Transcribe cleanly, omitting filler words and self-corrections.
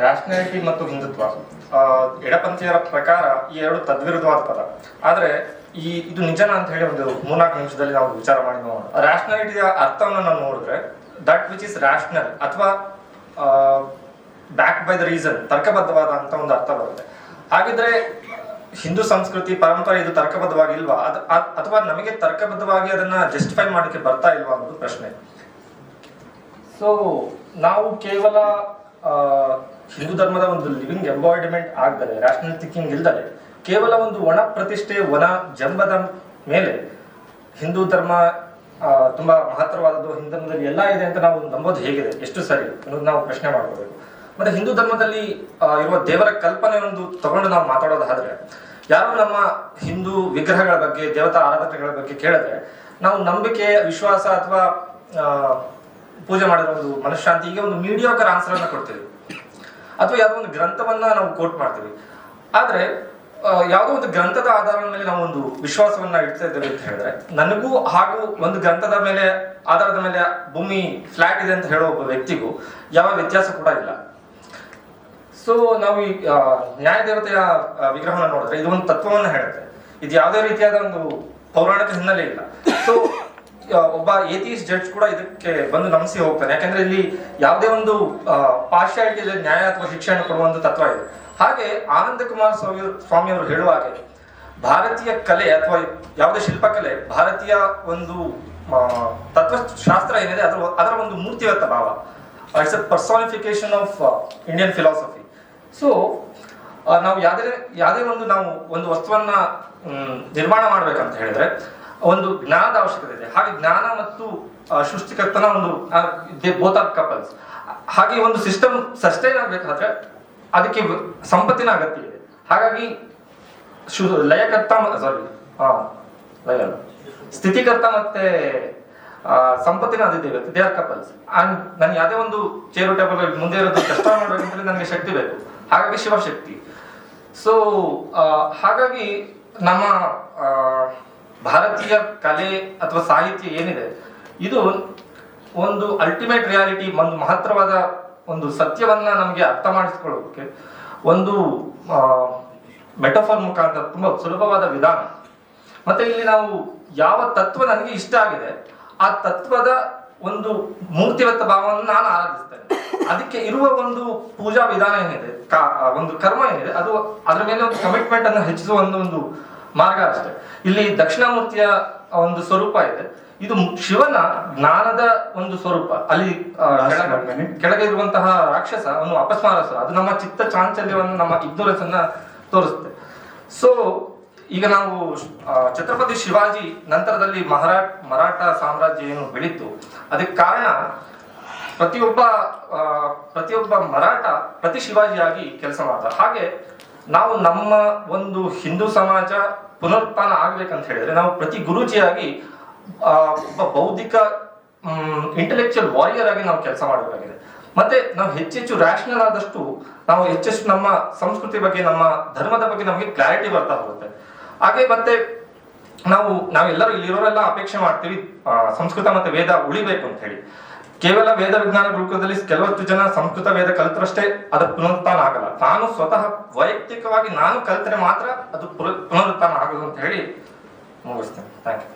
Rationality ಮತ್ತು ಹಿಂದುತ್ವ ಎಡಪಂಥೀಯರ ಪ್ರಕಾರ ಈ ಎರಡು ತದ್ವಿರುದ್ಧವಾದ ಪದ. ಆದ್ರೆ ಇದು ನಿಜನಾ ಅಂತ ಹೇಳಿ ಒಂದು 3-4 ನಿಮಿಷದಲ್ಲಿ ನಾವು ವಿಚಾರ ಮಾಡಿ ನೋಡೋಣ. ರ್ಯಾಷನಾಲಿಟಿಯ ಅರ್ಥವನ್ನು ನಾವು ನೋಡಿದ್ರೆ ದಟ್ ವಿಚ್ ಇಸ್ ರ್ಯಾಷನಲ್ ಅಥವಾ ಬ್ಯಾಕ್ ಬೈ ದ ರೀಸನ್, ತರ್ಕಬದ್ಧವಾದ ಅಂತ ಒಂದು ಅರ್ಥ ಬರುತ್ತೆ. ಹಾಗಿದ್ರೆ ಹಿಂದೂ ಸಂಸ್ಕೃತಿ ಪರಂಪರೆ ಇದು ತರ್ಕಬದ್ಧವಾಗಿಲ್ವಾ, ಅಥವಾ ನಮಗೆ ತರ್ಕಬದ್ಧವಾಗಿ ಅದನ್ನ ಜಸ್ಟಿಫೈ ಮಾಡಲಿಕ್ಕೆ ಬರ್ತಾ ಇಲ್ವಾ ಅನ್ನೋದು ಪ್ರಶ್ನೆ. ಸೊ ನಾವು ಕೇವಲ ಹಿಂದೂ ಧರ್ಮದ ಒಂದು ಲಿವಿಂಗ್ ಎಂಬಾಡಿಮೆಂಟ್ ಆಗದೆ, ರ್ಯಾಷನಲ್ ಥಿಂಕಿಂಗ್ ಇಲ್ದಲೆ ಕೇವಲ ಒಂದು ಒಣ ಪ್ರತಿಷ್ಠೆ, ಒಣ ಜಂಬದ ಮೇಲೆ ಹಿಂದೂ ಧರ್ಮ ತುಂಬಾ ಮಹತ್ತರವಾದದ್ದು, ಹಿಂದೂ ಧರ್ಮದಲ್ಲಿ ಎಲ್ಲ ಇದೆ ಅಂತ ನಾವು ನಂಬೋದು ಹೇಗಿದೆ, ಎಷ್ಟು ಸರಿ ಅನ್ನೋದು ನಾವು ಪ್ರಶ್ನೆ ಮಾಡ್ಕೋಬೇಕು. ಮತ್ತೆ ಹಿಂದೂ ಧರ್ಮದಲ್ಲಿ ಇರುವ ದೇವರ ಕಲ್ಪನೆ ಒಂದು ತಗೊಂಡು ನಾವು ಮಾತಾಡೋದಾದ್ರೆ, ಯಾರು ನಮ್ಮ ಹಿಂದೂ ವಿಗ್ರಹಗಳ ಬಗ್ಗೆ, ದೇವತಾ ಆರಾಧನೆಗಳ ಬಗ್ಗೆ ಕೇಳಿದ್ರೆ ನಾವು ನಂಬಿಕೆ, ವಿಶ್ವಾಸ ಅಥವಾ ಪೂಜೆ ಮಾಡಿರೋ ಒಂದು ಮನಃಶಾಂತಿ, ಈಗ ಒಂದು ಮೀಡಿಯೋಕರ್ ಆನ್ಸರ್ ಅನ್ನ ಕೊಡ್ತೀವಿ, ಅಥವಾ ಯಾವುದೋ ಒಂದು ಗ್ರಂಥವನ್ನ ನಾವು ಕೋಟ್ ಮಾಡ್ತೀವಿ. ಆದ್ರೆ ಯಾವುದೋ ಒಂದು ಗ್ರಂಥದ ಆಧಾರದ ಮೇಲೆ ನಾವು ಒಂದು ವಿಶ್ವಾಸವನ್ನ ಇಡ್ತಾ ಇದ್ದೇವೆ ಅಂತ ಹೇಳಿದ್ರೆ, ನನಗೂ ಹಾಗೂ ಒಂದು ಗ್ರಂಥದ ಮೇಲೆ ಆಧಾರದ ಮೇಲೆ ಭೂಮಿ ಫ್ಲಾಟ್ ಇದೆ ಅಂತ ಹೇಳೋ ಒಬ್ಬ ವ್ಯಕ್ತಿಗೂ ಯಾವ ವ್ಯತ್ಯಾಸ ಕೂಡ ಇಲ್ಲ. ಸೊ ನಾವು ಈ ನ್ಯಾಯ ದೇವತೆಯ ವಿಗ್ರಹವನ್ನು ನೋಡಿದ್ರೆ ಇದು ಒಂದು ತತ್ವವನ್ನು ಹೇಳುತ್ತೆ. ಇದು ಯಾವುದೇ ರೀತಿಯಾದ ಒಂದು ಪೌರಾಣಿಕ ಹಿನ್ನೆಲೆ ಇಲ್ಲ. ಸೊ ಒಬ್ಬ ಏಥಿಯಿಸ್ಟ್ ಜಡ್ಜ್ ಕೂಡ ಇದಕ್ಕೆ ಬಂದು ನಮಿಸಿ ಹೋಗ್ತಾನೆ, ಯಾಕಂದ್ರೆ ಇಲ್ಲಿ ಯಾವುದೇ ಒಂದು ಪಾರ್ಶಿಯಾಲಿಟಿ ನ್ಯಾಯ ಅಥವಾ ಶಿಕ್ಷಣ ಕೊಡುವಂತ ತತ್ವ ಇದೆ. ಹಾಗೆ ಆನಂದ ಕುಮಾರ್ ಸ್ವಾಮಿ ಅವರು ಹೇಳುವ ಹಾಗೆ ಭಾರತೀಯ ಕಲೆ ಅಥವಾ ಯಾವುದೇ ಶಿಲ್ಪಕಲೆ ಭಾರತೀಯ ಒಂದು ತತ್ವಶಾಸ್ತ್ರ ಏನಿದೆ ಅದರ ಒಂದು ಮೂರ್ತಿವತ್ತ ಭಾವ. It's a personification of Indian philosophy. So ನಾವು ಯಾವುದೇ ಒಂದು ವಸ್ತುವನ್ನ ನಿರ್ಮಾಣ ಮಾಡ್ಬೇಕಂತ ಹೇಳಿದ್ರೆ ಒಂದು ಜ್ಞಾನದ ಅವಶ್ಯಕತೆ ಇದೆ. ಹಾಗೆ ಜ್ಞಾನ ಮತ್ತು ಸೃಷ್ಟಿಕರ್ತನ ಒಂದು ಬೋತ್ ಆರ್ ಕಪಲ್ಸ್. ಹಾಗೆ ಒಂದು ಸಿಸ್ಟಮ್ ಸಸ್ಟೈನ್ ಆಗ್ಬೇಕಾದ್ರೆ ಅದಕ್ಕೆ ಸಂಪತ್ತಿನ ಅಗತ್ಯ ಇದೆ. ಹಾಗಾಗಿ ಸ್ಥಿತಿಕರ್ತ ಮತ್ತೆ ಸಂಪತ್ತಿನ ಅದಿದೆ, ದೇ ಆರ್ ಕಪಲ್ಸ್. ಅಂಡ್ ನಾನು ಯಾವುದೇ ಒಂದು ಚೇರು ಟೇಬಲ್ ಮುಂದೆ ಇರೋದು ಕಷ್ಟ ಮಾಡ್ಬೇಕಂದ್ರೆ ನನಗೆ ಶಕ್ತಿ ಬೇಕು, ಹಾಗಾಗಿ ಶಿವಶಕ್ತಿ. ಸೊ ಹಾಗಾಗಿ ನಮ್ಮ ಭಾರತೀಯ ಕಲೆ ಅಥವಾ ಸಾಹಿತ್ಯ ಏನಿದೆ ಇದು ಒಂದು ಅಲ್ಟಿಮೇಟ್ ರಿಯಾಲಿಟಿ, ಒಂದು ಮಹತ್ತರವಾದ ಒಂದು ಸತ್ಯವನ್ನ ನಮಗೆ ಅರ್ಥ ಮಾಡಿಸ್ಕೊಳ್ಳೋದಕ್ಕೆ ಒಂದು ಮೆಟಫರ್ ಮುಖಾಂತರ ತುಂಬಾ ಸುಲಭವಾದ ವಿಧಾನ. ಮತ್ತೆ ಇಲ್ಲಿ ನಾವು ಯಾವ ತತ್ವ ನನಗೆ ಇಷ್ಟ ಆಗಿದೆ ಆ ತತ್ವದ ಒಂದು ಮೂರ್ತಿವತ್ತ ಭಾವವನ್ನು ನಾನು ಆರಾಧಿಸ್ತೇನೆ. ಅದಕ್ಕೆ ಇರುವ ಒಂದು ಪೂಜಾ ವಿಧಾನ ಏನಿದೆ, ಒಂದು ಕರ್ಮ ಏನಿದೆ, ಅದು ಅದರ ಮೇಲೆ ಒಂದು ಕಮಿಟ್ಮೆಂಟ್ ಅನ್ನು ಹೆಚ್ಚಿಸುವ ಒಂದು ಮಾರ್ಗ ಅಷ್ಟೇ. ಇಲ್ಲಿ ದಕ್ಷಿಣಾಮೂರ್ತಿಯ ಒಂದು ಸ್ವರೂಪ ಇದೆ, ಇದು ಶಿವನ ಜ್ಞಾನದ ಒಂದು ಸ್ವರೂಪ. ಅಲ್ಲಿ ಕೆಳಗೆ ಇರುವಂತಹ ರಾಕ್ಷಸ ಅವನು ಅಪಸ್ಮಾರಸ, ಅದು ನಮ್ಮ ಚಿತ್ತ ಚಾಂಚಲ್ಯವನ್ನು, ನಮ್ಮ ಇಗ್ನೋರೆನ್ಸ್ ಅನ್ನ ತೋರಿಸುತ್ತೆ. ಸೊ ಈಗ ನಾವು ಛತ್ರಪತಿ ಶಿವಾಜಿ ನಂತರದಲ್ಲಿ ಮರಾಠ ಸಾಮ್ರಾಜ್ಯ ಏನು ಬೆಳೀತು, ಅದಕ್ಕೆ ಕಾರಣ ಪ್ರತಿಯೊಬ್ಬ ಮರಾಠ ಪ್ರತಿ ಶಿವಾಜಿಯಾಗಿ ಕೆಲಸ ಮಾಡ್ತಾರೆ. ಹಾಗೆ ನಾವು ನಮ್ಮ ಒಂದು ಹಿಂದೂ ಸಮಾಜ ಪುನರುತ್ಥಾನ ಆಗ್ಬೇಕಂತ ಹೇಳಿದ್ರೆ ನಾವು ಪ್ರತಿ ಗುರೂಜಿಯಾಗಿ ಒಬ್ಬ ಬೌದ್ಧಿಕ ಇಂಟೆಲೆಕ್ಚುಯಲ್ ವಾರಿಯರ್ ಆಗಿ ನಾವು ಕೆಲಸ ಮಾಡಬೇಕಾಗಿದೆ. ಮತ್ತೆ ನಾವು ಹೆಚ್ಚೆಚ್ಚು ರ್ಯಾಷನಲ್ ಆದಷ್ಟು ನಾವು ಹೆಚ್ಚೆಚ್ಚು ನಮ್ಮ ಸಂಸ್ಕೃತಿ ಬಗ್ಗೆ, ನಮ್ಮ ಧರ್ಮದ ಬಗ್ಗೆ ನಮಗೆ ಕ್ಲಾರಿಟಿ ಬರ್ತಾ ಹೋಗುತ್ತೆ. ಹಾಗೆ ಮತ್ತೆ ನಾವೆಲ್ಲರೂ ಇಲ್ಲಿರೋರೆಲ್ಲ ಅಪೇಕ್ಷೆ ಮಾಡ್ತೀವಿ ಸಂಸ್ಕೃತ ಮತ್ತೆ ವೇದ ಉಳಿಬೇಕು ಅಂತ ಹೇಳಿ. ಕೇವಲ ವೇದ ವಿಜ್ಞಾನ ಗುರುಕುಲದಲ್ಲಿ ಕೆಲವಷ್ಟು ಜನ ಸಂಸ್ಕೃತ ವೇದ ಕಲ್ತರಷ್ಟೇ ಅದರ ಪುನರುತ್ಥಾನ ಆಗಲ್ಲ. ನಾನು ಸ್ವತಃ ವೈಯಕ್ತಿಕವಾಗಿ ನಾನು ಕಲ್ತರೆ ಮಾತ್ರ ಅದು ಪುನರುತ್ಥಾನ ಆಗೋದು ಅಂತ ಹೇಳಿ ಮುಗಿಸ್ತೇನೆ. Thank you.